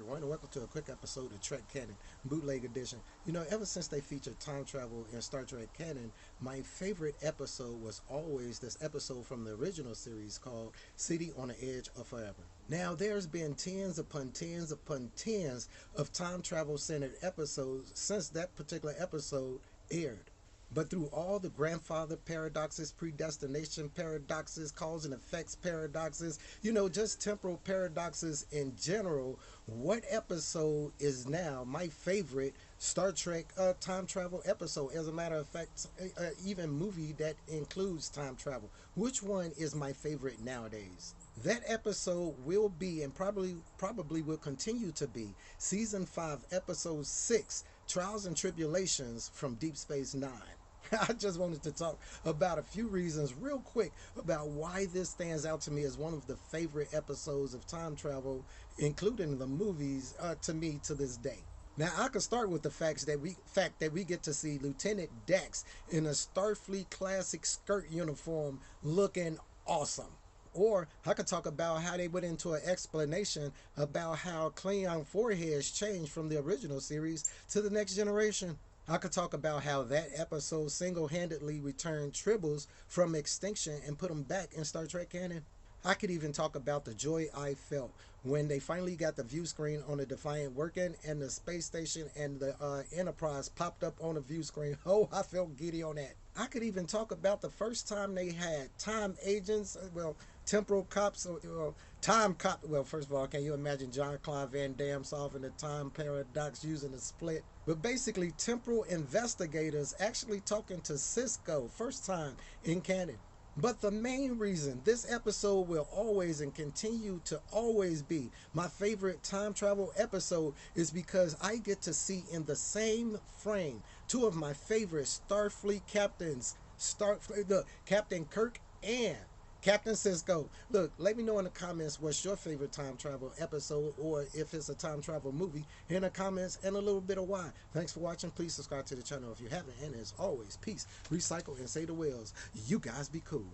everyone, and welcome to a quick episode of Trek Canon, Bootleg Edition. You know, ever since they featured time travel in Star Trek Canon, my favorite episode was always this episode from the original series called City on the Edge of Forever. Now, there's been tens upon tens upon tens of time travel centered episodes since that particular episode aired. But through all the grandfather paradoxes, predestination paradoxes, cause and effects paradoxes, just temporal paradoxes in general, what episode is now my favorite Star Trek time travel episode? As a matter of fact, even movie that includes time travel. Which one is my favorite nowadays? That episode will be, and probably will continue to be, season 5, episode 6, Trials and Tribulations from Deep Space Nine. I just wanted to talk about a few reasons real quick about why this stands out to me as one of the favorite episodes of time travel, including the movies, to me to this day. Now, I could start with the fact that we get to see Lieutenant Dax in a Starfleet classic skirt uniform looking awesome. Or I could talk about how they went into an explanation about how Klingon foreheads changed from the original series to the Next Generation. I could talk about how that episode single-handedly returned Tribbles from extinction and put them back in Star Trek canon. I could even talk about the joy I felt when they finally got the view screen on the Defiant working and the space station and the Enterprise popped up on the view screen. Oh, I felt giddy on that. I could even talk about the first time they had time agents, temporal cops, time cop. Well, first of all, can you imagine Jean-Claude Van Damme solving the time paradox using a split? But basically, temporal investigators actually talking to Cisco, first time in canon. But the main reason this episode will always and continue to always be my favorite time travel episode is because I get to see in the same frame two of my favorite Starfleet captains, Captain Kirk and Captain Cisco. Look, let me know in the comments what's your favorite time travel episode, or if it's a time travel movie, in the comments, and a little bit of why. Thanks for watching. Please subscribe to the channel if you haven't. And as always, peace, recycle, and say the whales. You guys be cool.